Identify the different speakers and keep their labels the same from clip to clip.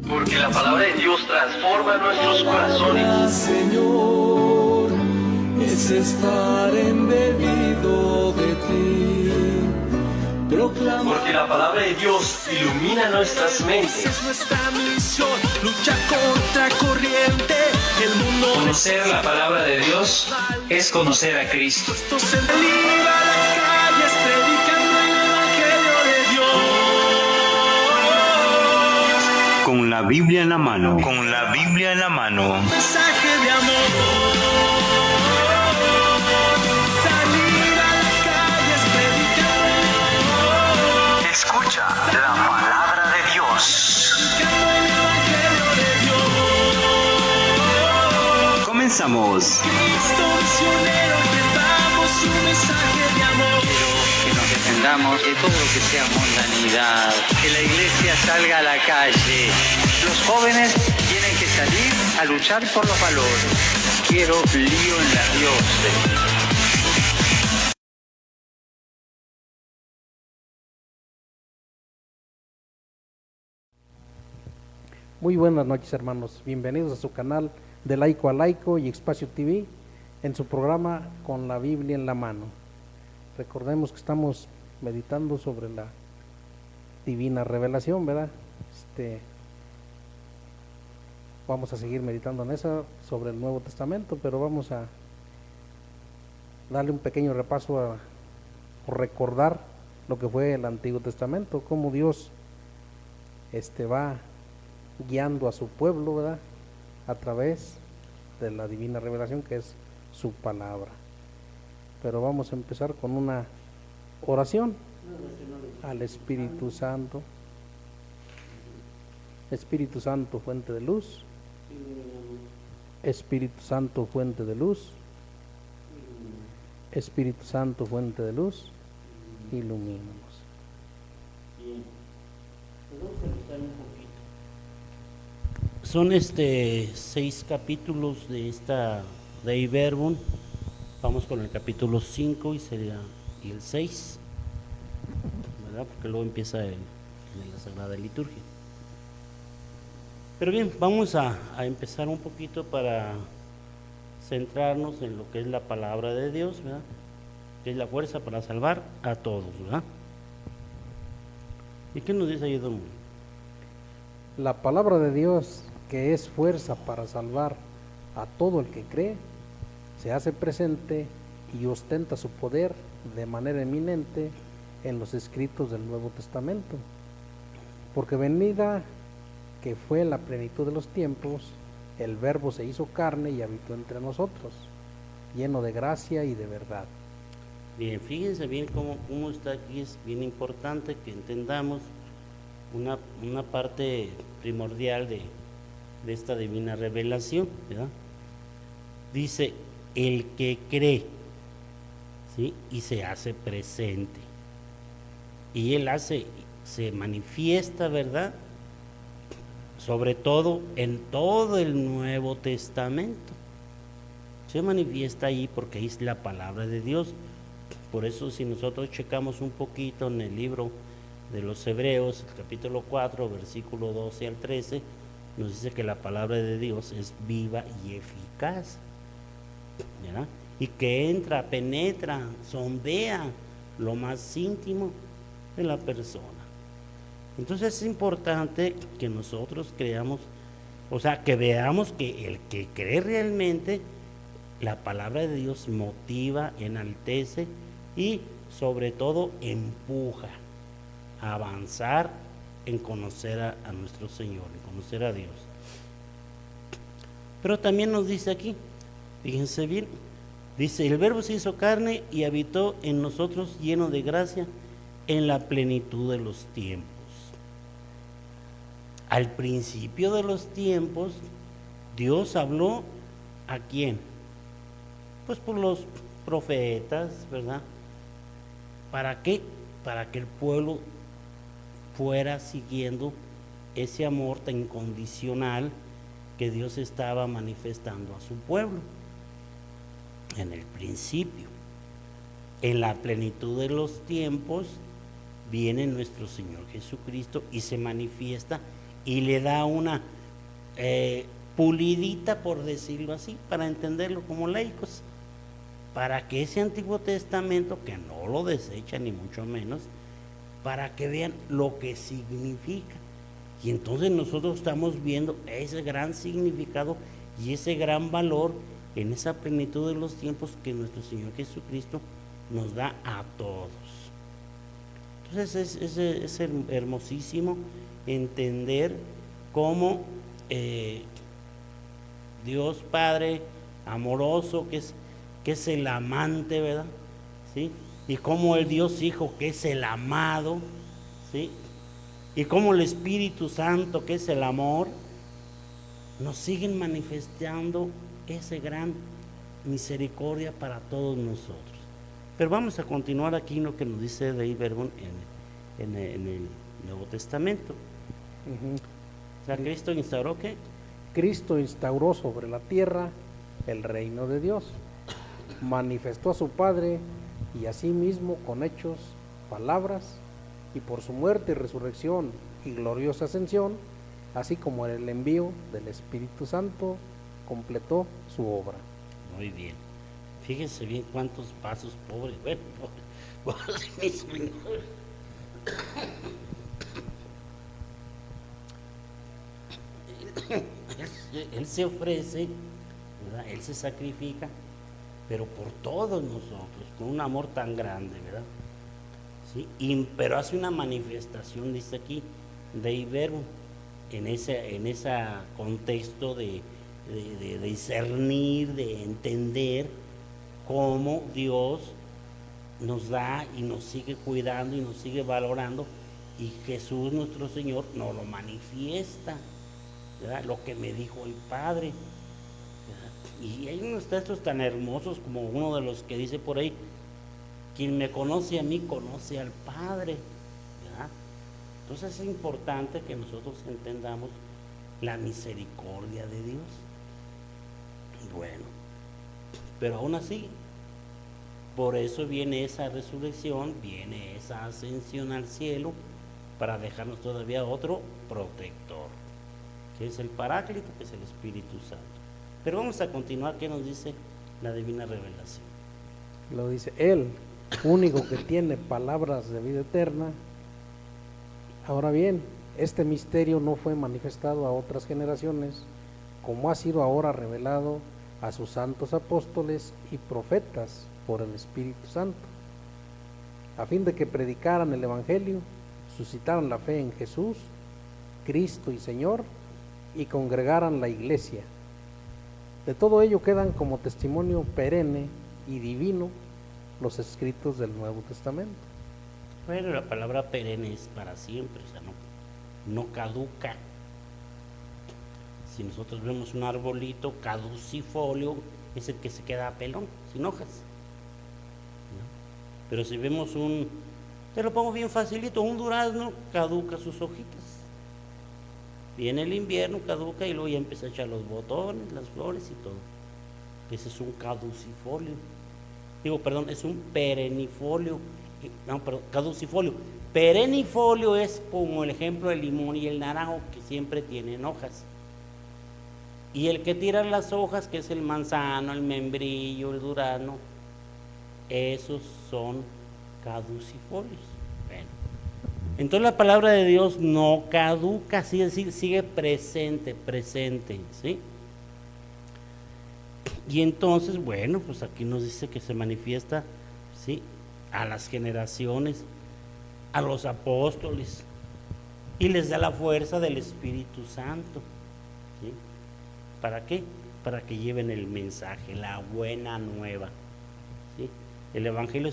Speaker 1: Porque la palabra de Dios transforma nuestros corazones.
Speaker 2: Señor, es estar embebido de ti.
Speaker 1: Porque la palabra de Dios ilumina nuestras mentes.
Speaker 2: Es nuestra misión, lucha contra corriente. El mundo
Speaker 1: Conocer la palabra de Dios es conocer a Cristo.
Speaker 2: esto se libra a las calles predicando el evangelio de Dios.
Speaker 3: Con la Biblia en la mano. Con la Biblia en la mano.
Speaker 2: Mensaje de amor. Salir a las calles predicando
Speaker 3: Escucha la palabra de Dios.
Speaker 2: el evangelio de Dios.
Speaker 3: Comenzamos.
Speaker 2: Cristo misionero, llevamos un mensaje de amor.
Speaker 4: Que nos defendamos de todo lo que sea mundanidad, que la iglesia salga a la calle. Los jóvenes tienen que salir a luchar por los valores. Quiero lío en la diócesis.
Speaker 5: Muy buenas noches, hermanos, bienvenidos a su canal de Laico a Laico y Espacio TV en su programa Con la Biblia en la Mano. Recordemos que estamos meditando sobre la divina revelación, ¿verdad? Vamos a seguir meditando en esa, sobre el Nuevo Testamento, pero vamos a darle un pequeño repaso o recordar lo que fue el Antiguo Testamento, cómo Dios va guiando a su pueblo, ¿verdad?, a través de la divina revelación que es su palabra. Pero vamos a empezar con una oración al Espíritu Santo. Espíritu Santo, fuente de luz. Espíritu Santo, fuente de luz. Espíritu Santo, fuente de luz, ilumínanos.
Speaker 6: Son 6 capítulos de esta Dei Verbum. Vamos con el capítulo 5 y el 6, ¿verdad? Porque luego empieza en la Sagrada Liturgia. Pero bien, vamos a empezar un poquito para centrarnos en lo que es la palabra de Dios, ¿verdad? Que es la fuerza para salvar a todos, ¿verdad? ¿Y qué nos dice ahí, don?
Speaker 5: La palabra de Dios, que es fuerza para salvar a todo el que cree, se hace presente y ostenta su poder de manera eminente en los escritos del Nuevo Testamento. Porque venida que fue la plenitud de los tiempos, el Verbo se hizo carne y habitó entre nosotros, lleno de gracia y de verdad.
Speaker 6: Bien, fíjense bien cómo está aquí. Es bien importante que entendamos una parte primordial de esta divina revelación, ¿verdad? Dice, el que cree, ¿sí?, y se hace presente. Y él se manifiesta, ¿verdad?, sobre todo en todo el Nuevo Testamento. Se manifiesta ahí porque es la palabra de Dios. Por eso, si nosotros checamos un poquito en el libro de los Hebreos, el capítulo 4, versículo 12 al 13, nos dice que la palabra de Dios es viva y eficaz, ¿verdad? Y que entra, penetra, sondea lo más íntimo de la persona. Entonces es importante que nosotros creamos, o sea, que veamos que el que cree realmente, la palabra de Dios motiva, enaltece y sobre todo empuja a avanzar en conocer a nuestro Señor, en conocer a Dios. Pero también nos dice aquí, fíjense bien, dice, el Verbo se hizo carne y habitó en nosotros lleno de gracia en la plenitud de los tiempos. Al principio de los tiempos, Dios habló ¿a quién? Pues por los profetas, ¿verdad? ¿Para qué? Para que el pueblo fuera siguiendo ese amor tan incondicional que Dios estaba manifestando a su pueblo. En el principio, en la plenitud de los tiempos, viene nuestro Señor Jesucristo y se manifiesta y le da una pulidita, por decirlo así, para entenderlo como laicos, para que ese Antiguo Testamento, que no lo desecha ni mucho menos, para que vean lo que significa. Y entonces nosotros estamos viendo ese gran significado y ese gran valor en esa plenitud de los tiempos que nuestro Señor Jesucristo nos da a todos. Entonces es hermosísimo entender cómo Dios Padre amoroso, que es el amante, ¿verdad? ¿Sí? Y cómo el Dios Hijo, que es el amado, ¿sí? Y cómo el Espíritu Santo, que es el amor, nos siguen manifestando esa gran misericordia para todos nosotros. Pero vamos a continuar aquí en lo que nos dice Dei Verbum en el Nuevo Testamento. O sea, Cristo instauró ¿qué?
Speaker 5: Cristo instauró sobre la tierra el reino de Dios, manifestó a su Padre y asimismo con hechos, palabras, y por su muerte y resurrección y gloriosa ascensión, así como en el envío del Espíritu Santo, completó su obra.
Speaker 6: Muy bien. Fíjense bien cuántos pasos, pobre, bueno, pobre mi Señor. Él se ofrece, ¿verdad? Él se sacrifica, pero por todos nosotros, con un amor tan grande, ¿verdad? ¿Sí? Pero hace una manifestación, dice aquí, Dei Verbum, en ese contexto de discernir, de entender cómo Dios nos da y nos sigue cuidando y nos sigue valorando, y Jesús nuestro Señor nos lo manifiesta, ¿verdad? Lo que me dijo el Padre, ¿verdad? Y hay unos textos tan hermosos como uno de los que dice por ahí: quien me conoce a mí conoce al Padre, ¿verdad? Entonces es importante que nosotros entendamos la misericordia de Dios. Bueno, pero aún así, por eso viene esa resurrección, viene esa ascensión al cielo, para dejarnos todavía otro protector, que es el Paráclito, que es el Espíritu Santo. Pero vamos a continuar. ¿Qué nos dice la Divina Revelación?
Speaker 5: Lo dice Él, único que tiene palabras de vida eterna. Ahora bien, este misterio no fue manifestado a otras generaciones, como ha sido ahora revelado a sus santos apóstoles y profetas por el Espíritu Santo, a fin de que predicaran el Evangelio, suscitaran la fe en Jesús, Cristo y Señor, y congregaran la iglesia. De todo ello quedan como testimonio perenne y divino los escritos del Nuevo Testamento.
Speaker 6: Bueno, la palabra perenne es para siempre, o sea, no caduca. Si nosotros vemos un arbolito caducifolio, es el que se queda pelón, sin hojas, ¿no? Pero si vemos te lo pongo bien facilito, un durazno, caduca sus hojitas. Viene el invierno, caduca, y luego ya empieza a echar los botones, las flores y todo. Ese es un caducifolio. Es un perennifolio. No, perdón, caducifolio. Perennifolio es como el ejemplo del limón y el naranjo, que siempre tienen hojas. Y el que tira las hojas, que es el manzano, el membrillo, el durazno, esos son caducifolios. Bueno, entonces la palabra de Dios no caduca, es decir, sigue presente, ¿sí? Y entonces, bueno, pues aquí nos dice que se manifiesta, ¿sí?, a las generaciones, a los apóstoles, y les da la fuerza del Espíritu Santo, ¿sí? ¿Para qué? Para que lleven el mensaje, la buena nueva, ¿sí? El Evangelio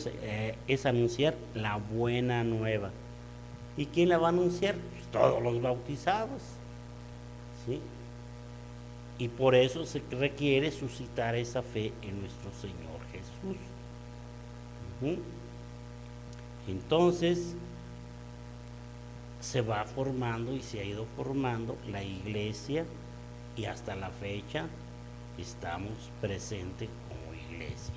Speaker 6: es anunciar la buena nueva. ¿Y quién la va a anunciar? Pues todos los bautizados, ¿sí? Y por eso se requiere suscitar esa fe en nuestro Señor Jesús. Entonces se va formando y se ha ido formando la iglesia, y hasta la fecha estamos presentes como iglesia.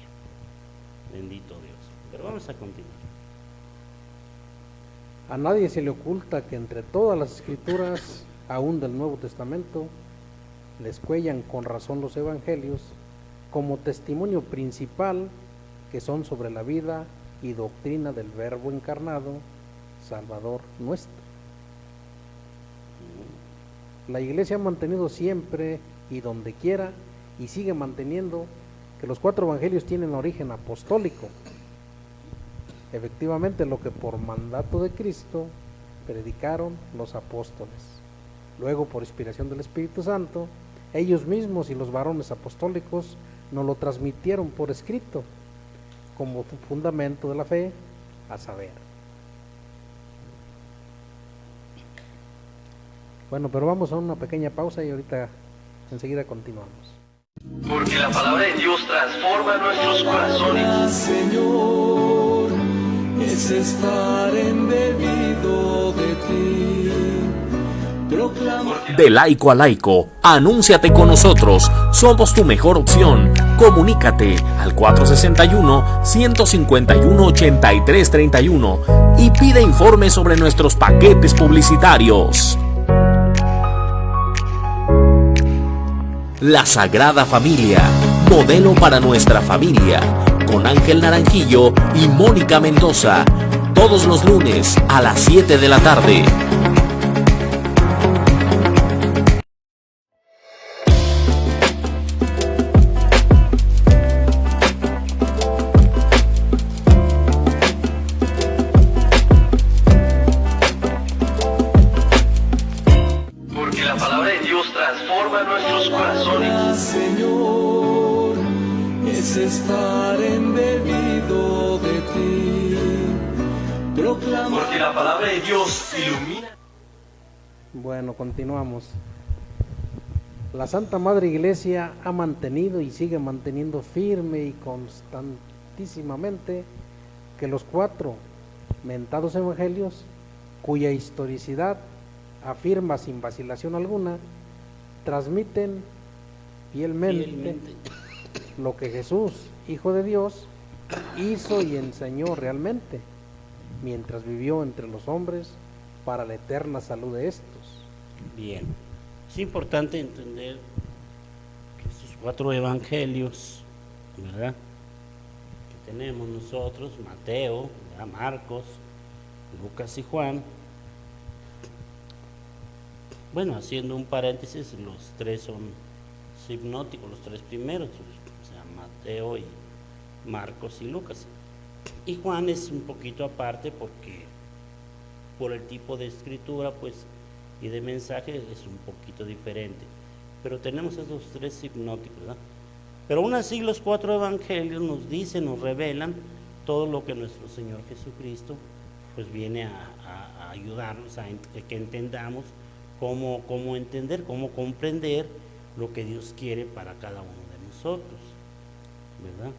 Speaker 6: Bendito Dios. Pero vamos a continuar.
Speaker 5: A nadie se le oculta que entre todas las escrituras aún del Nuevo Testamento, les cuellan con razón los evangelios como testimonio principal que son sobre la vida y doctrina del Verbo encarnado, Salvador nuestro. La Iglesia ha mantenido siempre y donde quiera y sigue manteniendo que los 4 evangelios tienen origen apostólico. Efectivamente, lo que por mandato de Cristo predicaron los apóstoles. Luego, por inspiración del Espíritu Santo, ellos mismos y los varones apostólicos nos lo transmitieron por escrito como fundamento de la fe, a saber. Bueno, pero vamos a una pequeña pausa y ahorita enseguida continuamos.
Speaker 1: Porque la palabra de Dios transforma nuestros corazones.
Speaker 2: Señor, es estar embebido de ti. Proclama.
Speaker 7: De laico a laico, anúnciate con nosotros, somos tu mejor opción. Comunícate al 461-151-8331 y pide informes sobre nuestros paquetes publicitarios. La Sagrada Familia, modelo para nuestra familia, con Ángel Naranjillo y Mónica Mendoza, todos los lunes a las 7 de la tarde.
Speaker 1: Porque la palabra de Dios transforma nuestros corazones.
Speaker 2: Señor, es estar embebido de ti. Proclama.
Speaker 1: Porque la palabra de Dios ilumina.
Speaker 5: Bueno, continuamos. La Santa Madre Iglesia ha mantenido y sigue manteniendo firme y constantísimamente que los 4 mentados evangelios, cuya historicidad afirma sin vacilación alguna, transmiten fielmente lo que Jesús, Hijo de Dios, hizo y enseñó realmente mientras vivió entre los hombres para la eterna salud de estos.
Speaker 6: Bien, es importante entender que estos 4 evangelios, ¿verdad?, que tenemos nosotros, Mateo, ¿verdad?, Marcos, Lucas y Juan. Bueno, haciendo un paréntesis, los 3 son sinópticos, los 3 primeros, o sea, Mateo y Marcos y Lucas. Y Juan es un poquito aparte porque por el tipo de escritura, pues, y de mensaje es un poquito diferente. Pero tenemos esos 3 sinópticos, ¿verdad? Pero aún así los 4 evangelios nos dicen, nos revelan todo lo que nuestro Señor Jesucristo pues viene a ayudarnos a que entendamos cómo entender, cómo comprender lo que Dios quiere para cada uno de nosotros, ¿verdad?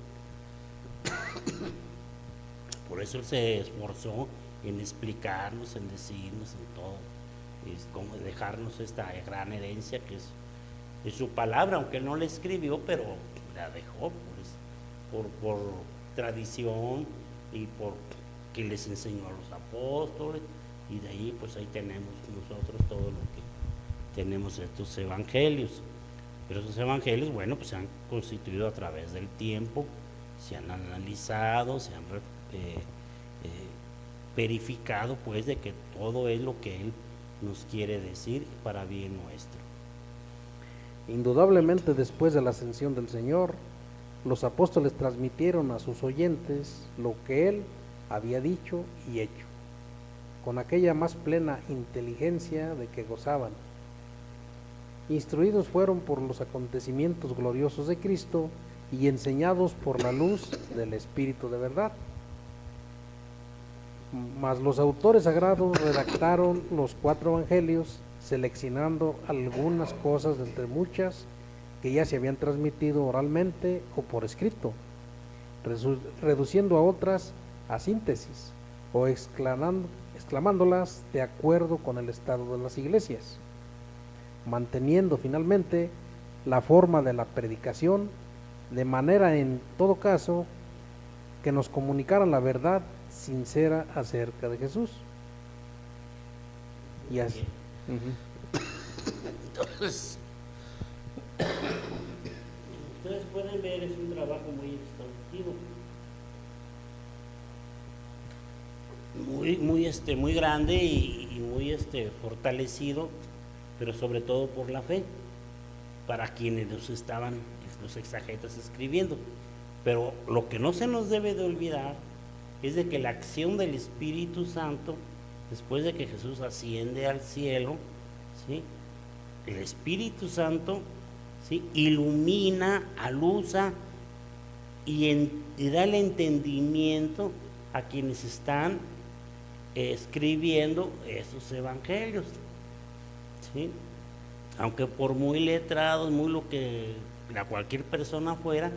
Speaker 6: Por eso Él se esforzó en explicarnos, en decirnos, en todo, es como dejarnos esta gran herencia que es su palabra, aunque Él no la escribió, pero la dejó por tradición y por que les enseñó a los apóstoles, y de ahí pues ahí tenemos nosotros todo lo que tenemos estos evangelios. Pero esos evangelios, bueno, pues se han constituido a través del tiempo, se han analizado, se han verificado pues de que todo es lo que Él nos quiere decir para bien nuestro.
Speaker 5: Indudablemente, después de la ascensión del Señor, los apóstoles transmitieron a sus oyentes lo que Él había dicho y hecho, con aquella más plena inteligencia de que gozaban. Instruidos fueron por los acontecimientos gloriosos de Cristo y enseñados por la luz del Espíritu de verdad. Mas los autores sagrados redactaron los 4 evangelios, seleccionando algunas cosas de entre muchas que ya se habían transmitido oralmente o por escrito, reduciendo a otras a síntesis o exclamándolas de acuerdo con el estado de las iglesias, manteniendo finalmente la forma de la predicación, de manera en todo caso que nos comunicaran la verdad sincera acerca de Jesús. Y así.
Speaker 6: Entonces, ustedes pueden ver, es un trabajo muy exhaustivo, muy grande y muy fortalecido, pero sobre todo por la fe, para quienes los exegetas escribiendo. Pero lo que no se nos debe de olvidar es de que la acción del Espíritu Santo, después de que Jesús asciende al cielo, ¿sí?, el Espíritu Santo, ¿sí?, ilumina, aluza y da el entendimiento a quienes están escribiendo esos evangelios, ¿sí? Aunque por muy letrados, muy lo que cualquier persona fuera,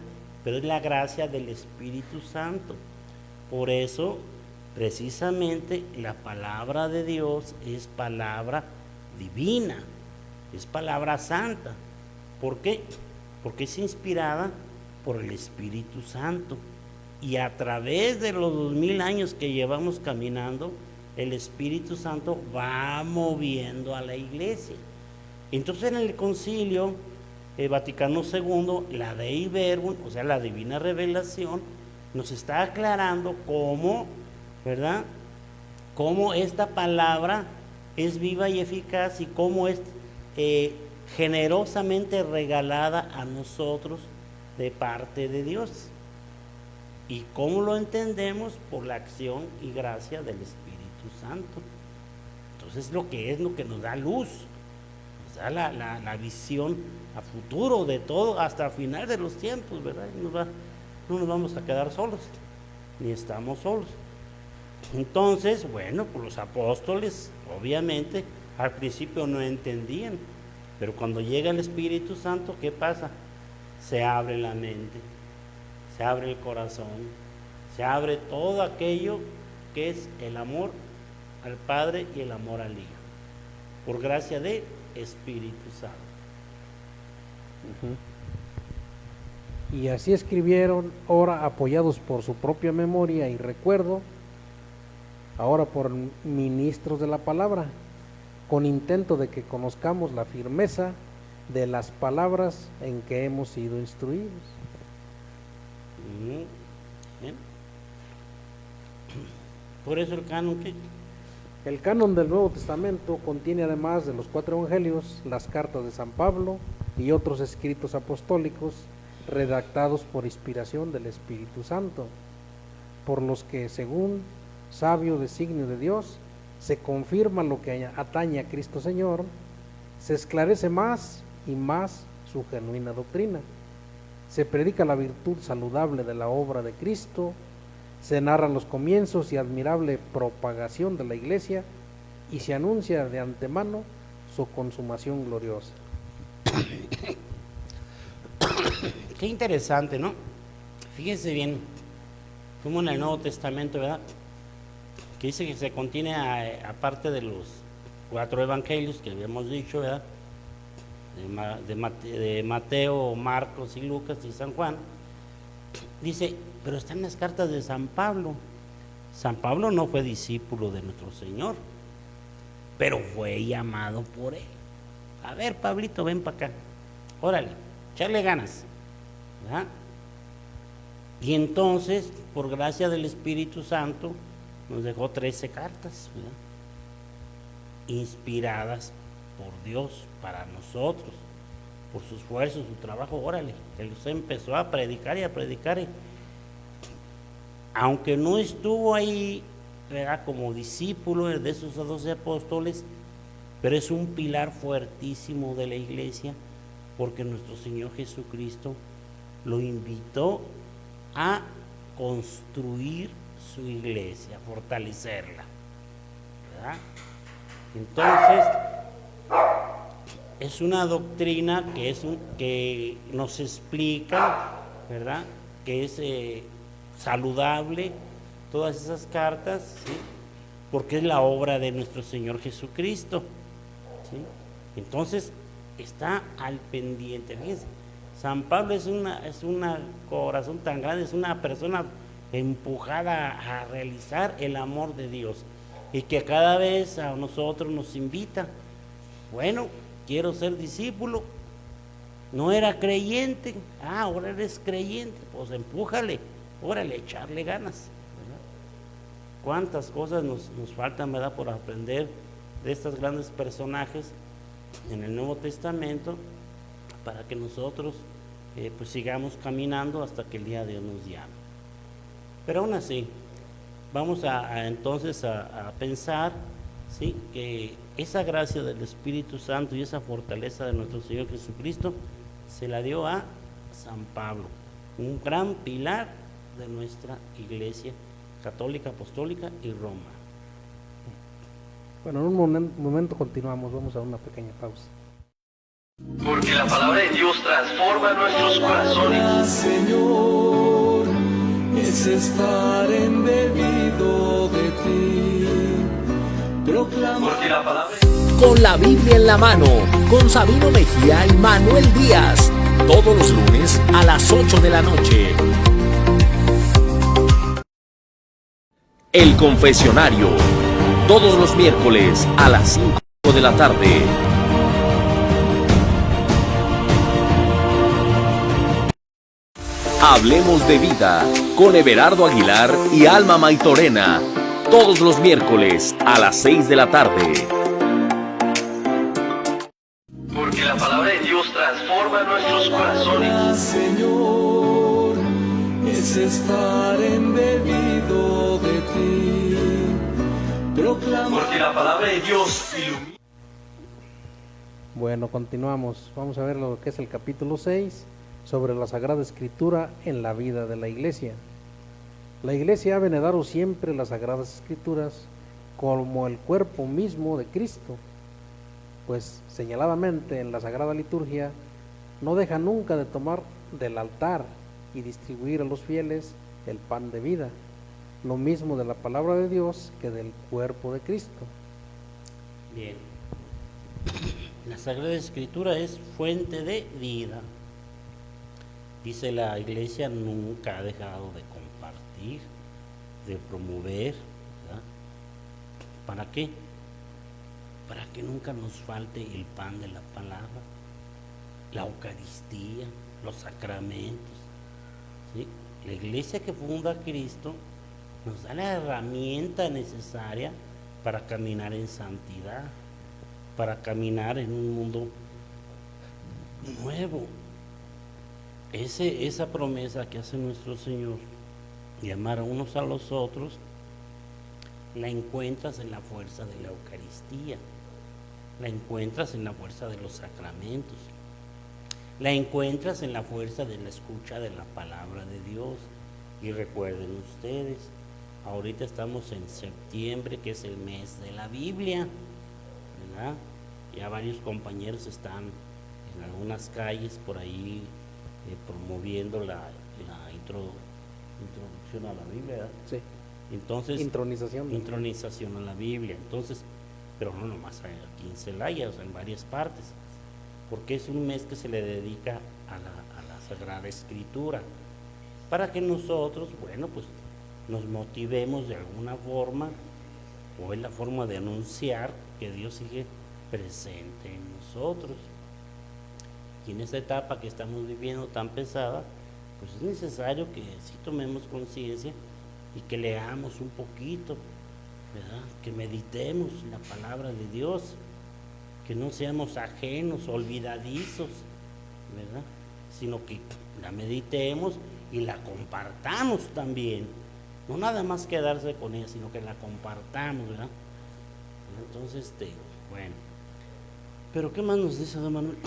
Speaker 6: pero es la gracia del Espíritu Santo. Por eso, precisamente, la palabra de Dios es palabra divina, es palabra santa. ¿Por qué? Porque es inspirada por el Espíritu Santo. Y a través de los 2000 años que llevamos caminando, el Espíritu Santo va moviendo a la iglesia. Entonces, en el concilio Vaticano II, la Dei Verbum, o sea, la divina revelación, nos está aclarando cómo, ¿verdad?, cómo esta palabra es viva y eficaz y cómo es generosamente regalada a nosotros de parte de Dios. ¿Y cómo lo entendemos? Por la acción y gracia del Espíritu Santo. Entonces, lo que nos da luz, nos da la visión a futuro de todo, hasta el final de los tiempos, ¿verdad? No nos vamos a quedar solos, ni estamos solos. Entonces, bueno, pues los apóstoles, obviamente, al principio no entendían, pero cuando llega el Espíritu Santo, ¿qué pasa? Se abre la mente, se abre el corazón, se abre todo aquello que es el amor al Padre y el amor al Hijo, por gracia del Espíritu Santo.
Speaker 5: Y así escribieron, ahora apoyados por su propia memoria y recuerdo, ahora por ministros de la palabra, con intento de que conozcamos la firmeza de las palabras en que hemos sido instruidos.
Speaker 6: Bien. Por eso el canon, ¿qué?
Speaker 5: El canon del Nuevo Testamento contiene, además de los 4 evangelios, las cartas de San Pablo y otros escritos apostólicos redactados por inspiración del Espíritu Santo, por los que, según sabio designio de Dios, se confirma lo que atañe a Cristo Señor, se esclarece más y más su genuina doctrina, se predica la virtud saludable de la obra de Cristo, se narran los comienzos y admirable propagación de la Iglesia y se anuncia de antemano su consumación gloriosa.
Speaker 6: Qué interesante, ¿no? Fíjense bien, como en el Nuevo Testamento, ¿verdad?, que dice que se contiene, aparte de los 4 evangelios que habíamos dicho, ¿verdad?, de Mateo, Marcos y Lucas y San Juan, dice, pero están las cartas de San Pablo. San Pablo no fue discípulo de nuestro Señor, pero fue llamado por él. A ver, Pablito, ven para acá, órale, echarle ganas, ¿verdad? Y entonces, por gracia del Espíritu Santo, nos dejó 13 cartas, ¿verdad?, inspiradas por Dios para nosotros, por su esfuerzo, su trabajo. Órale, él se empezó a predicar y a predicar, aunque no estuvo ahí, ¿verdad?, como discípulo de esos 12 apóstoles, pero es un pilar fuertísimo de la iglesia, porque nuestro Señor Jesucristo lo invitó a construir su iglesia, a fortalecerla, ¿verdad? Entonces, es una doctrina que nos explica, ¿verdad?, que es saludable todas esas cartas, ¿sí?, porque es la obra de nuestro Señor Jesucristo, ¿sí? Entonces, está al pendiente. Fíjense, San Pablo es una corazón tan grande, es una persona empujada a realizar el amor de Dios, y que cada vez a nosotros nos invita. Bueno, quiero ser discípulo. No era creyente, ahora eres creyente, pues empújale, órale, echarle ganas, ¿verdad? Cuántas cosas nos faltan, ¿verdad?, por aprender de estos grandes personajes en el Nuevo Testamento, para que nosotros pues sigamos caminando hasta que el día de Dios nos llame. Pero aún así, vamos entonces a pensar, ¿sí?, que esa gracia del Espíritu Santo y esa fortaleza de nuestro Señor Jesucristo se la dio a San Pablo, un gran pilar de nuestra Iglesia Católica, Apostólica y Roma.
Speaker 5: Bueno, en un momento continuamos, vamos a una pequeña pausa.
Speaker 1: Porque la palabra de Dios transforma nuestros corazones.
Speaker 2: Señor, es estar embebido de ti. Proclama.
Speaker 1: Porque la palabra
Speaker 7: Con la Biblia en la mano, con Sabino Mejía y Manuel Díaz, todos los lunes a las 8 de la noche. El Confesionario, todos los miércoles a las 5 de la tarde. Hablemos de vida con Everardo Aguilar y Alma Maitorena, todos los miércoles a las 6 de la tarde.
Speaker 1: Porque la palabra de Dios transforma nuestros corazones.
Speaker 2: Señor, es estar embebido de ti. Proclama.
Speaker 1: Porque la palabra de Dios ilumina.
Speaker 5: Bueno, continuamos. Vamos a ver lo que es el capítulo 6 sobre la Sagrada Escritura en la vida de la Iglesia. La Iglesia ha venerado siempre las Sagradas Escrituras como el cuerpo mismo de Cristo, pues señaladamente en la Sagrada Liturgia no deja nunca de tomar del altar y distribuir a los fieles el pan de vida, lo mismo de la palabra de Dios que del cuerpo de Cristo.
Speaker 6: Bien, la Sagrada Escritura es fuente de vida. Dice la Iglesia, nunca ha dejado de compartir, de promover, ¿verdad? ¿Para qué? Para que nunca nos falte el pan de la palabra, la Eucaristía, los sacramentos, ¿sí? La Iglesia que funda Cristo nos da la herramienta necesaria para caminar en santidad, para caminar en un mundo nuevo. Esa promesa que hace nuestro Señor de amar a unos a los otros, la encuentras en la fuerza de la Eucaristía, la encuentras en la fuerza de los sacramentos, la encuentras en la fuerza de la escucha de la palabra de Dios. Y recuerden ustedes, ahorita estamos en septiembre, que es el mes de la Biblia, ¿verdad? Ya varios compañeros están en algunas calles por ahí promoviendo la introducción a la Biblia, ¿verdad?
Speaker 5: Sí.
Speaker 6: Entonces,
Speaker 5: intronización
Speaker 6: a la Biblia. Entonces, pero no nomás aquí en Celaya, o sea, en varias partes, porque es un mes que se le dedica a la Sagrada Escritura, para que nosotros, bueno, pues nos motivemos de alguna forma, o es la forma de anunciar que Dios sigue presente en nosotros. Y en esta etapa que estamos viviendo tan pesada, pues es necesario que sí tomemos conciencia y que leamos un poquito, ¿verdad? Que meditemos la palabra de Dios, que no seamos ajenos, olvidadizos, ¿verdad? Sino que la meditemos y la compartamos también. No nada más quedarse con ella, sino que la compartamos, ¿verdad? Entonces, bueno. Pero ¿qué más nos dice don Manuel?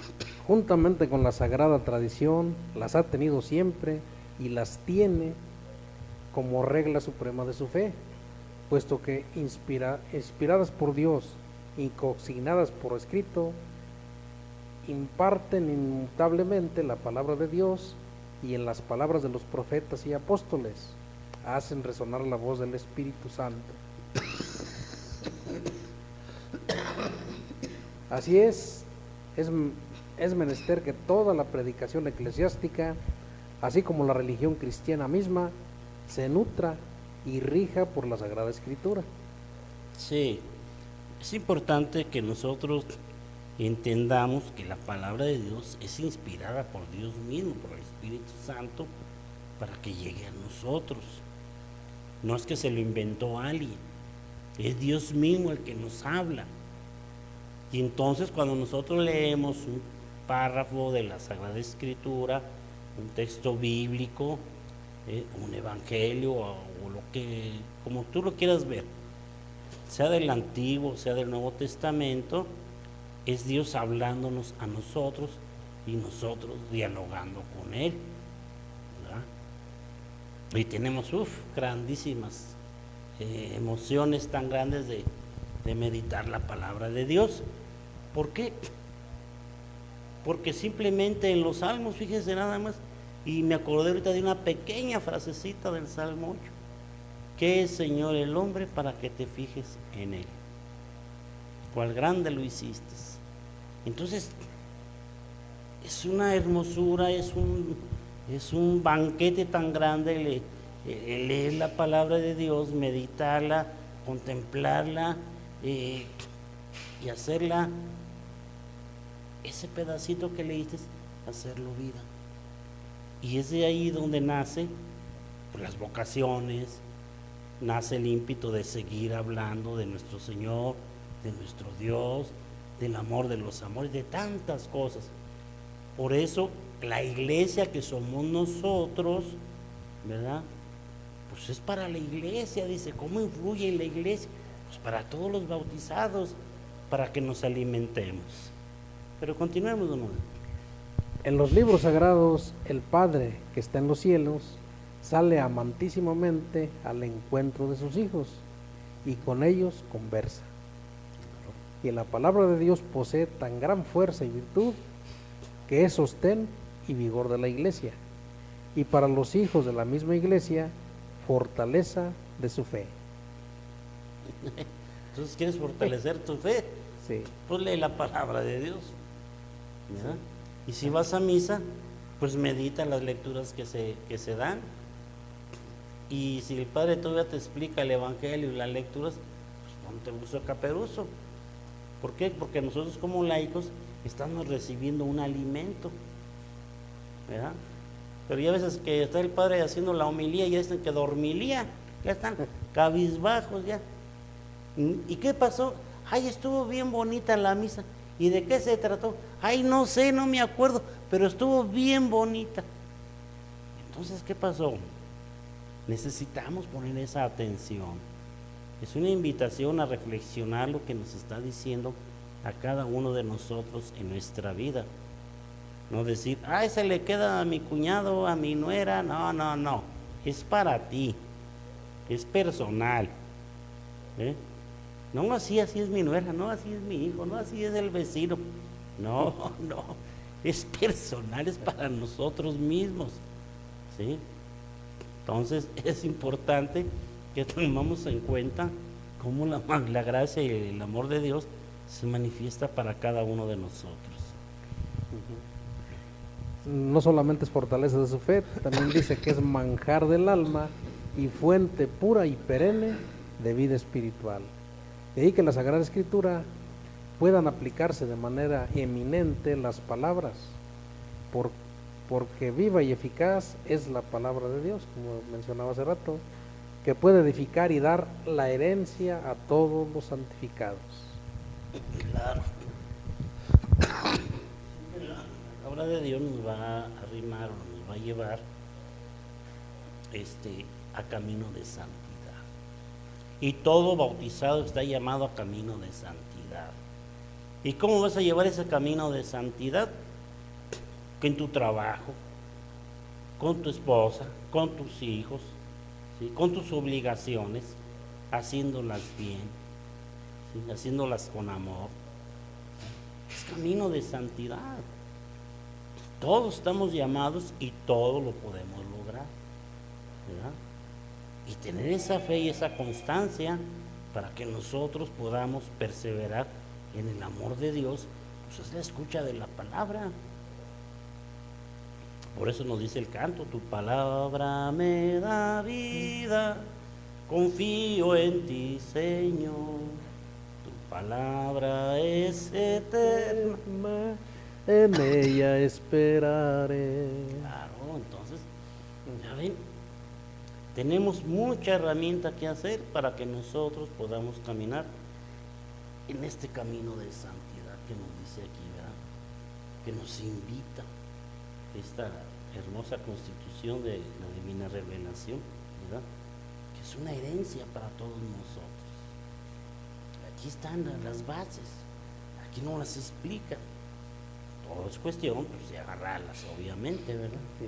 Speaker 5: Juntamente con la sagrada tradición, las ha tenido siempre y las tiene como regla suprema de su fe, puesto que inspiradas por Dios y consignadas por escrito, imparten inmutablemente la palabra de Dios, y en las palabras de los profetas y apóstoles hacen resonar la voz del Espíritu Santo. Así es menester que toda la predicación eclesiástica, así como la religión cristiana misma, se nutra y rija por la Sagrada Escritura.
Speaker 6: Sí, es importante que nosotros entendamos que la palabra de Dios es inspirada por Dios mismo, por el Espíritu Santo, para que llegue a nosotros. No es que se lo inventó alguien, es Dios mismo el que nos habla. Y entonces cuando nosotros leemos un párrafo de la Sagrada Escritura, un texto bíblico, un evangelio o lo que, como tú lo quieras ver, sea del Antiguo, sea del Nuevo Testamento, es Dios hablándonos a nosotros y nosotros dialogando con Él, ¿verdad? Y tenemos grandísimas emociones tan grandes de meditar la palabra de Dios. ¿Por qué? Porque simplemente en los salmos, fíjense nada más, y me acordé ahorita de una pequeña frasecita del Salmo 8. ¿Qué es, Señor, el hombre para que te fijes en él? Cuál grande lo hiciste. Entonces, es una hermosura, es un banquete tan grande leer la palabra de Dios, meditarla, contemplarla y hacerla, ese pedacito que leíste, hacerlo vida. Y es de ahí donde nace las vocaciones, nace el ímpetu de seguir hablando de nuestro Señor, de nuestro Dios, del amor de los amores, de tantas cosas. Por eso la iglesia que somos nosotros, ¿verdad? Pues es para la iglesia, dice. ¿Cómo influye en la iglesia? Pues para todos los bautizados, para que nos alimentemos. Pero continuemos, don Manuel.
Speaker 5: En los libros sagrados, el Padre que está en los cielos sale amantísimamente al encuentro de sus hijos y con ellos conversa. Y la palabra de Dios posee tan gran fuerza y virtud que es sostén y vigor de la iglesia, y para los hijos de la misma iglesia, fortaleza de su fe.
Speaker 6: Entonces, ¿quieres fortalecer tu fe?
Speaker 5: Sí.
Speaker 6: Pues lee la palabra de Dios, ¿verdad? Y si vas a misa, pues medita las lecturas que se dan. Y si el Padre todavía te explica el Evangelio y las lecturas, pues ponte buzo caperuzo. ¿Por qué? Porque nosotros como laicos estamos recibiendo un alimento, ¿verdad? Pero ya veces que está el Padre haciendo la homilía y ya dicen que dormilía, ya están cabizbajos ya. ¿Y qué pasó? Ay, estuvo bien bonita la misa. ¿Y de qué se trató? Ay, no sé, no me acuerdo, pero estuvo bien bonita. Entonces, ¿qué pasó? Necesitamos poner esa atención. Es una invitación a reflexionar lo que nos está diciendo a cada uno de nosotros en nuestra vida. No decir, ay, se le queda a mi cuñado, a mi nuera. No, no, no. Es para ti. Es personal. No, así es mi nuera, no, así es mi hijo, no, así es el vecino. No, no. Es personal, es para nosotros mismos. ¿Sí? Entonces es importante que tomemos en cuenta cómo la gracia y el amor de Dios se manifiesta para cada uno de nosotros.
Speaker 5: No solamente es fortaleza de su fe, también dice que es manjar del alma y fuente pura y perenne de vida espiritual. De ahí que en la Sagrada Escritura puedan aplicarse de manera eminente las palabras, porque viva y eficaz es la palabra de Dios, como mencionaba hace rato, que puede edificar y dar la herencia a todos los santificados.
Speaker 6: Claro. La palabra de Dios nos va a arrimar o nos va a llevar a camino de santidad. Y todo bautizado está llamado a camino de santidad. ¿Y cómo vas a llevar ese camino de santidad? Que en tu trabajo, con tu esposa, con tus hijos, ¿sí? Con tus obligaciones, haciéndolas bien, ¿sí? Haciéndolas con amor. Es camino de santidad. Todos estamos llamados y todo lo podemos lograr, ¿verdad? Y tener esa fe y esa constancia para que nosotros podamos perseverar en el amor de Dios, pues es la escucha de la palabra. Por eso nos dice el canto, tu palabra me da vida, confío en ti, Señor. Tu palabra es eterna.
Speaker 5: En ella esperaré.
Speaker 6: Claro, entonces, ya ven, tenemos mucha herramienta que hacer para que nosotros podamos caminar en este camino de santidad que nos dice aquí, ¿verdad? Que nos invita esta hermosa constitución de la divina revelación, ¿verdad? Que es una herencia para todos nosotros. Aquí están las bases, aquí no las explica. Todo es cuestión pues, de agarrarlas, obviamente, ¿verdad?
Speaker 5: Sí.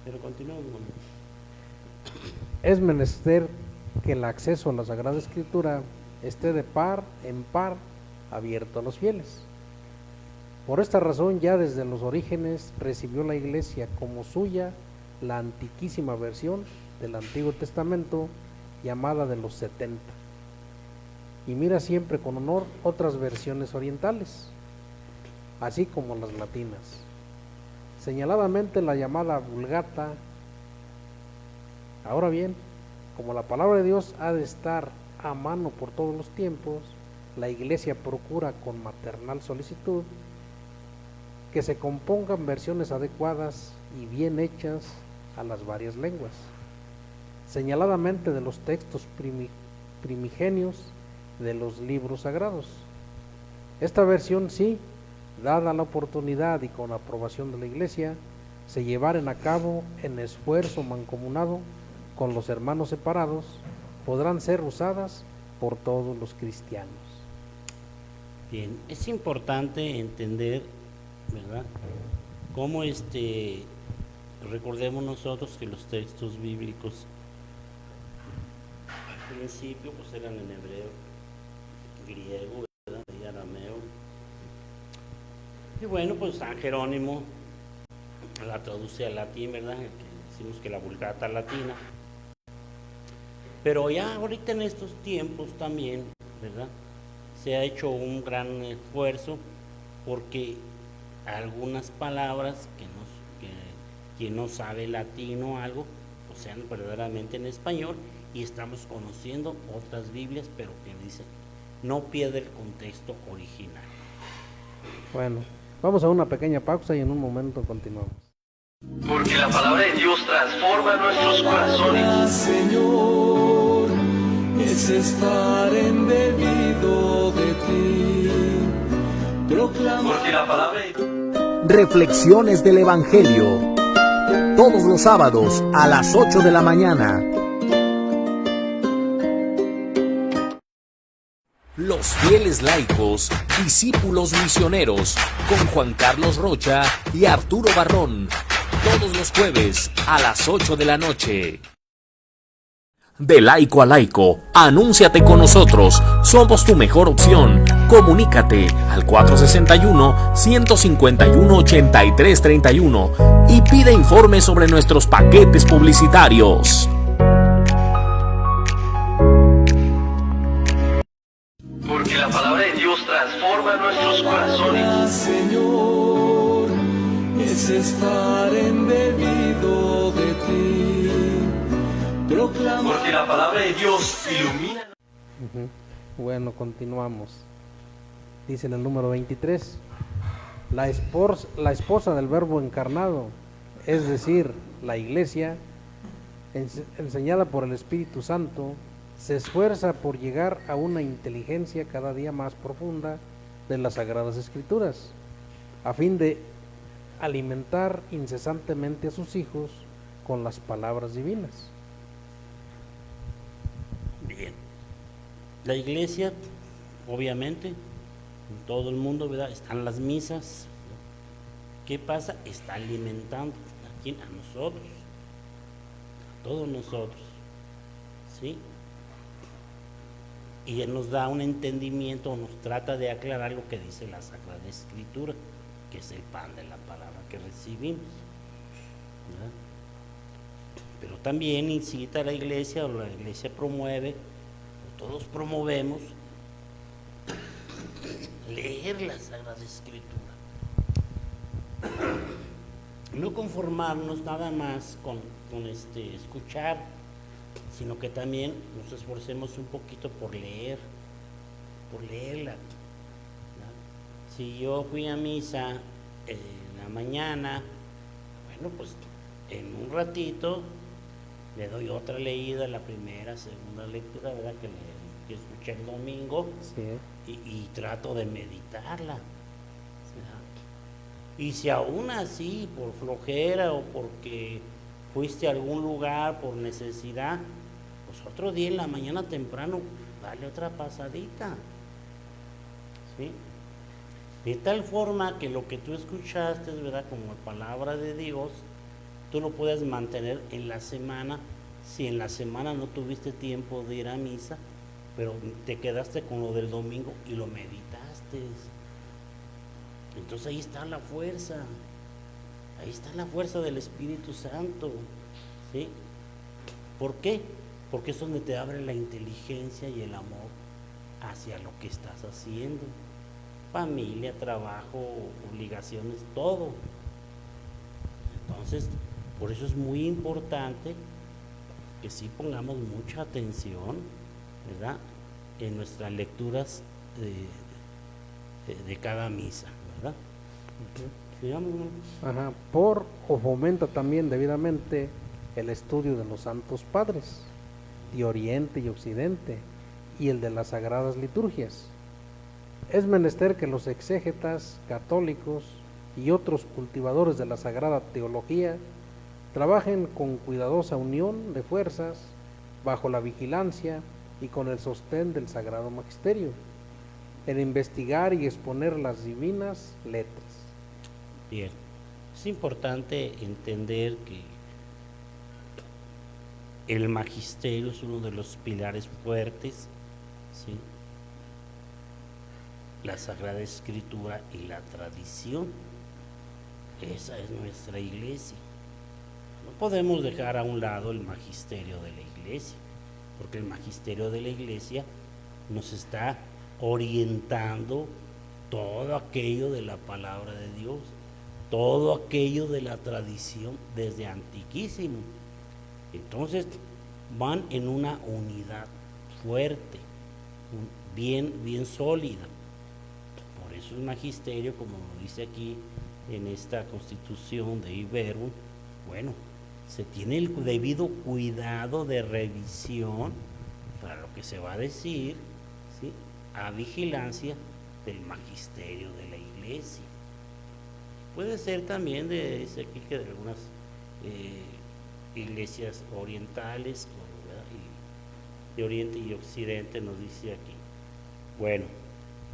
Speaker 6: Pero continuamos.
Speaker 5: Es menester que el acceso a la Sagrada Escritura esté de par en par abierto a los fieles. Por esta razón, ya desde los orígenes recibió la Iglesia como suya la antiquísima versión del Antiguo Testamento llamada de los 70, y mira siempre con honor otras versiones orientales, así como las latinas, señaladamente la llamada Vulgata. Ahora bien, como la palabra de Dios ha de estar a mano por todos los tiempos, la Iglesia procura con maternal solicitud que se compongan versiones adecuadas y bien hechas a las varias lenguas, señaladamente de los textos primigenios de los libros sagrados. Esta versión sí, dada la oportunidad y con aprobación de la Iglesia, se llevaren a cabo en esfuerzo mancomunado con los hermanos separados, podrán ser usadas por todos los cristianos.
Speaker 6: Bien, es importante entender, ¿verdad? Cómo recordemos nosotros que los textos bíblicos al principio pues eran en hebreo, griego, ¿verdad? Y arameo. Y bueno, pues San Jerónimo la traduce al latín, ¿verdad? Que decimos que la Vulgata latina. Pero ya ahorita en estos tiempos también, ¿verdad? Se ha hecho un gran esfuerzo porque algunas palabras que quien no sabe latín o algo, pues sean verdaderamente en español, y estamos conociendo otras Biblias, pero que dicen, no pierde el contexto original.
Speaker 5: Bueno, vamos a una pequeña pausa y en un momento continuamos.
Speaker 1: Porque la palabra de Dios transforma nuestros corazones.
Speaker 2: Señor, es estar embebido de ti. Proclama.
Speaker 1: Porque la palabra de Dios.
Speaker 7: Reflexiones del Evangelio. Todos los sábados a las 8 de la mañana. Los fieles laicos, discípulos misioneros, con Juan Carlos Rocha y Arturo Barrón. Todos los jueves a las 8 de la noche. De laico a laico, anúnciate con nosotros, somos tu mejor opción. Comunícate al 461-151-8331 y pide informes sobre nuestros paquetes publicitarios.
Speaker 1: Porque la palabra de Dios transforma nuestros corazones.
Speaker 2: Señor, es estar embebido de ti. Proclama.
Speaker 1: Porque la palabra de Dios ilumina.
Speaker 5: Bueno, continuamos. Dice en el número 23, la esposa del Verbo encarnado, es decir, la Iglesia, enseñada por el Espíritu Santo, se esfuerza por llegar a una inteligencia cada día más profunda de las Sagradas Escrituras, a fin de alimentar incesantemente a sus hijos con las palabras divinas.
Speaker 6: Bien. La Iglesia, obviamente, en todo el mundo, ¿verdad? Están las misas. ¿Qué pasa? Está alimentando a quién, a nosotros, a todos nosotros, ¿sí? Y Él nos da un entendimiento, nos trata de aclarar lo que dice la Sagrada Escritura, que es el pan de la palabra que recibimos, ¿verdad? Pero también incita a la Iglesia, o la Iglesia promueve, o todos promovemos, leer la Sagrada Escritura. No conformarnos nada más con escuchar, sino que también nos esforcemos un poquito por leerla. ¿Verdad? Si yo fui a misa en la mañana, bueno, pues en un ratito le doy otra leída, la primera, segunda lectura, ¿verdad? Que escuché el domingo,
Speaker 5: Sí.
Speaker 6: y trato de meditarla. Y si aún así, por flojera o porque fuiste a algún lugar por necesidad, pues otro día en la mañana temprano, dale otra pasadita. ¿Sí? De tal forma que lo que tú escuchaste, ¿verdad? Como palabra de Dios, tú lo puedes mantener en la semana. Si en la semana no tuviste tiempo de ir a misa, pero te quedaste con lo del domingo y lo meditaste. Entonces ahí está la fuerza del Espíritu Santo, ¿sí? ¿Por qué? Porque es donde te abre la inteligencia y el amor hacia lo que estás haciendo. Familia, trabajo, obligaciones, todo. Entonces, por eso es muy importante que sí pongamos mucha atención, ¿verdad?, en nuestras lecturas de cada misa, ¿verdad? Sigamos, ¿no?
Speaker 5: Ajá, por o fomenta también debidamente el estudio de los santos padres, de Oriente y Occidente, y el de las sagradas liturgias. Es menester que los exégetas católicos y otros cultivadores de la sagrada teología trabajen con cuidadosa unión de fuerzas, bajo la vigilancia y con el sostén del Sagrado Magisterio, en investigar y exponer las divinas letras.
Speaker 6: Bien, es importante entender que el magisterio es uno de los pilares fuertes, ¿sí? La Sagrada Escritura y la tradición. Esa es nuestra iglesia. No podemos dejar a un lado el magisterio de la iglesia, porque el magisterio de la iglesia nos está orientando todo aquello de la palabra de Dios, todo aquello de la tradición desde antiquísimo. Entonces van en una unidad fuerte, bien sólida. Por eso el magisterio, como lo dice aquí en esta constitución de Iberum, bueno, se tiene el debido cuidado de revisión para lo que se va a decir, ¿sí?, a vigilancia del magisterio de la iglesia. Puede ser también, dice aquí, que de algunas iglesias orientales, ¿verdad?, y de Oriente y Occidente, nos dice aquí. Bueno,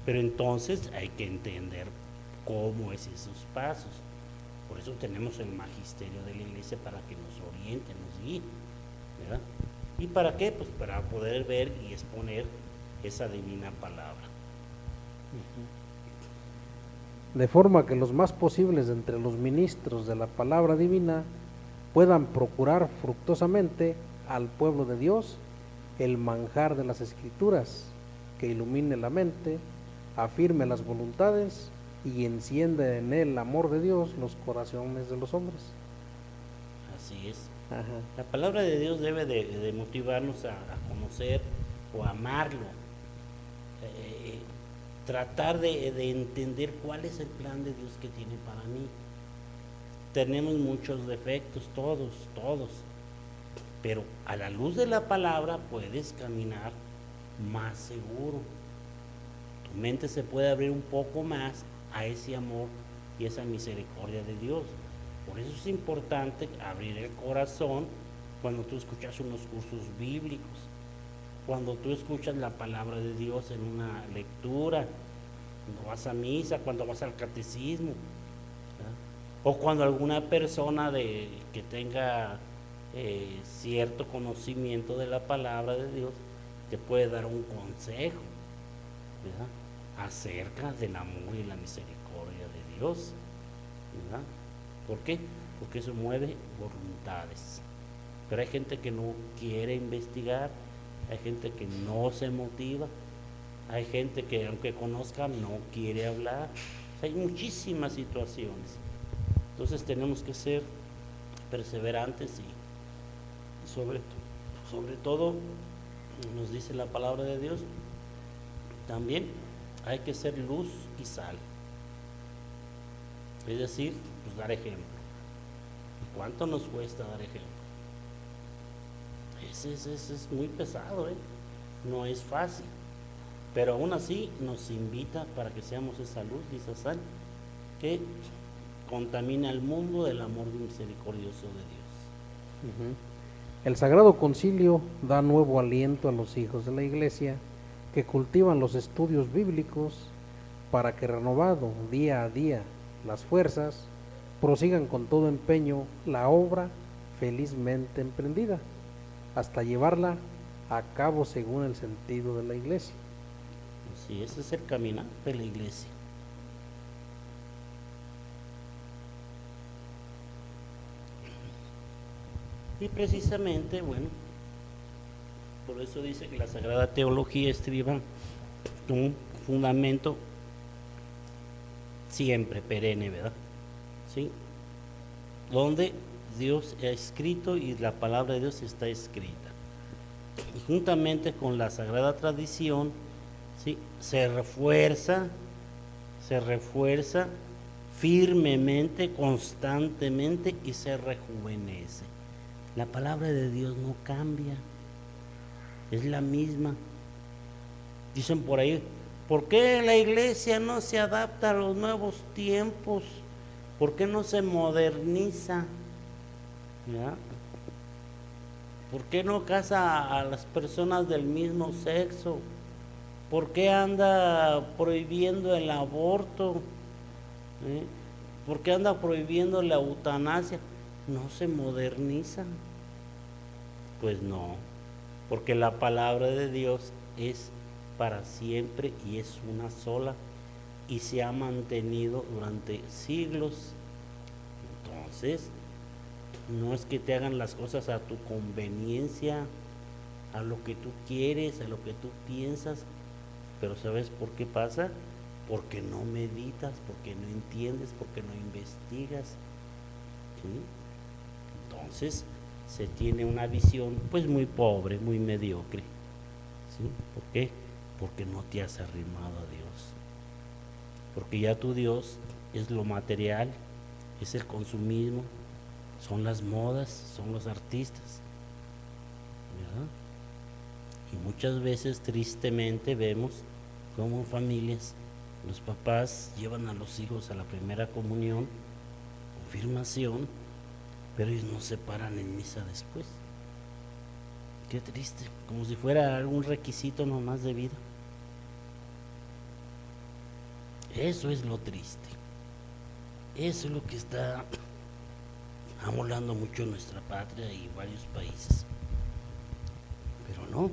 Speaker 6: pero entonces hay que entender cómo es esos pasos. Por eso tenemos el magisterio de la iglesia, para que nos oriente, nos guíe, ¿verdad? ¿Y para qué? Pues para poder ver y exponer esa divina palabra.
Speaker 5: De forma que los más posibles entre los ministros de la palabra divina puedan procurar fructuosamente al pueblo de Dios el manjar de las Escrituras, que ilumine la mente, afirme las voluntades y encienda en el amor de Dios los corazones de los hombres.
Speaker 6: Así es.
Speaker 5: Ajá.
Speaker 6: La palabra de Dios debe de motivarnos a conocer o amarlo, tratar de entender cuál es el plan de Dios que tiene para mí. Tenemos muchos defectos, todos, pero a la luz de la palabra puedes caminar más seguro. Tu mente se puede abrir un poco más a ese amor y esa misericordia de Dios. Por eso es importante abrir el corazón cuando tú escuchas unos cursos bíblicos, cuando tú escuchas la palabra de Dios en una lectura, cuando vas a misa, cuando vas al catecismo, ¿verdad?, o cuando alguna persona que tenga cierto conocimiento de la palabra de Dios te puede dar un consejo, ¿verdad?, acerca del amor y la misericordia de Dios, ¿verdad? ¿Por qué? Porque eso mueve voluntades. Pero hay gente que no quiere investigar, hay gente que no se motiva, hay gente que aunque conozca no quiere hablar. O sea, hay muchísimas situaciones. Entonces tenemos que ser perseverantes y sobre todo, nos dice la palabra de Dios, también hay que ser luz y sal. Es decir, pues dar ejemplo. ¿Cuánto nos cuesta dar ejemplo? Ese es muy pesado, no es fácil. Pero aún así nos invita para que seamos esa luz y esa sal que contamina al mundo del amor misericordioso de Dios.
Speaker 5: Ujú. El Sagrado Concilio da nuevo aliento a los hijos de la Iglesia que cultivan los estudios bíblicos para que, renovado día a día las fuerzas, prosigan con todo empeño la obra felizmente emprendida, hasta llevarla a cabo según el sentido de la Iglesia.
Speaker 6: Sí, ese es el caminar de la Iglesia. Y precisamente, bueno, por eso dice que la Sagrada Teología estriba un fundamento siempre perenne, ¿verdad? ¿Sí? Donde Dios ha escrito y la palabra de Dios está escrita. Y juntamente con la Sagrada Tradición, ¿sí?, se refuerza firmemente, constantemente, y se rejuvenece. La palabra de Dios no cambia, es la misma. Dicen por ahí, ¿por qué la Iglesia no se adapta a los nuevos tiempos? ¿Por qué no se moderniza? ¿Ya? ¿Por qué no casa a las personas del mismo sexo? ¿Por qué anda prohibiendo el aborto? ¿Por qué anda prohibiendo la eutanasia? ¿No se moderniza? Pues no, porque la palabra de Dios es para siempre y es una sola y se ha mantenido durante siglos. Entonces, no es que te hagan las cosas a tu conveniencia, a lo que tú quieres, a lo que tú piensas, pero ¿sabes por qué pasa? Porque no meditas, porque no entiendes, porque no investigas, ¿sí? Entonces se tiene una visión pues muy pobre, muy mediocre, ¿sí? ¿Por qué? Porque no te has arrimado a Dios, porque ya tu Dios es lo material, es el consumismo, son las modas, son los artistas, ¿verdad? Y muchas veces tristemente vemos cómo en familias los papás llevan a los hijos a la primera comunión, confirmación, pero ellos no se paran en misa después. Qué triste, como si fuera algún requisito nomás de vida. Eso es lo triste. Eso es lo que está amolando mucho nuestra patria y varios países. Pero no,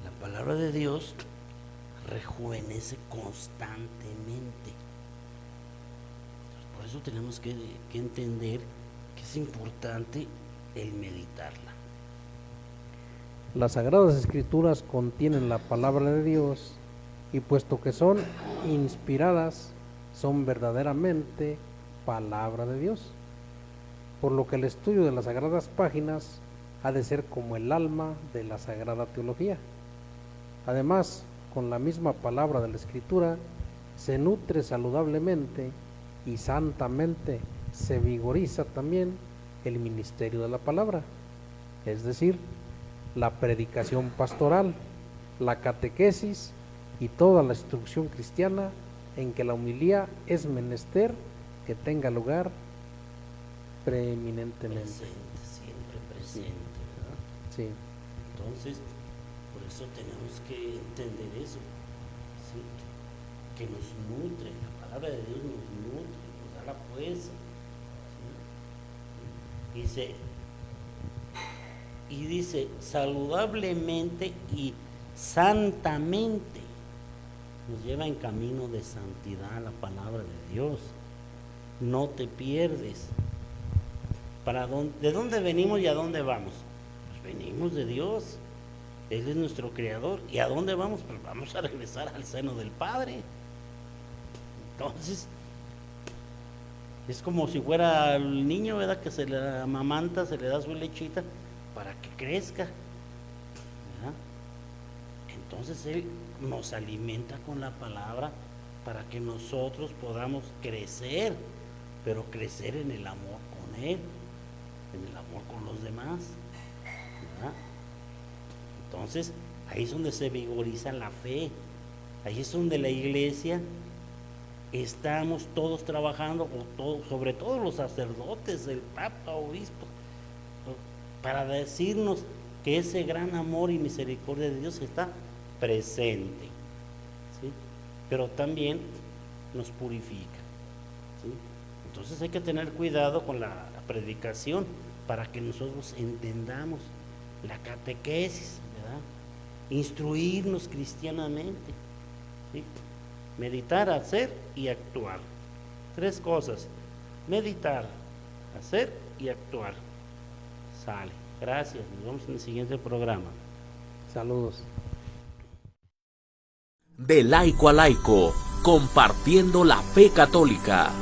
Speaker 6: la palabra de Dios rejuvenece constantemente. Por eso tenemos que entender que es importante el meditarla.
Speaker 5: Las Sagradas Escrituras contienen la palabra de Dios y puesto que son inspiradas, son verdaderamente palabra de Dios, por lo que el estudio de las sagradas páginas ha de ser como el alma de la Sagrada Teología. Además, con la misma palabra de la Escritura se nutre saludablemente y santamente se vigoriza también el ministerio de la palabra, es decir, la predicación pastoral, la catequesis y toda la instrucción cristiana en que la homilía es menester que tenga lugar preeminentemente.
Speaker 6: Presente, siempre presente, ¿verdad?
Speaker 5: Sí.
Speaker 6: Entonces, por eso tenemos que entender eso, ¿sí? Que nos nutre, la palabra de Dios nos nutre, nos da la fuerza, ¿sí? Dice saludablemente y santamente, nos lleva en camino de santidad la palabra de Dios. No te pierdes. ¿De dónde venimos y a dónde vamos? Pues venimos de Dios, Él es nuestro creador. ¿Y a dónde vamos? Pues vamos a regresar al seno del Padre. Entonces, es como si fuera el niño, ¿verdad? Que se le amamanta, se le da su lechita para que crezca. Entonces Él nos alimenta con la palabra para que nosotros podamos crecer, pero crecer en el amor con Él, en el amor con los demás, ¿verdad? Entonces, ahí es donde se vigoriza la fe, ahí es donde la iglesia estamos todos trabajando, sobre todo los sacerdotes, el Papa, obispo, para decirnos que ese gran amor y misericordia de Dios está presente, ¿sí? Pero también nos purifica, ¿sí? Entonces hay que tener cuidado con la predicación para que nosotros entendamos la catequesis, ¿verdad? Instruirnos cristianamente, ¿sí? Meditar, hacer y actuar. 3 cosas: meditar, hacer y actuar. Sale. Gracias. Nos vemos en el siguiente programa.
Speaker 5: Saludos.
Speaker 7: De laico a laico, compartiendo la fe católica.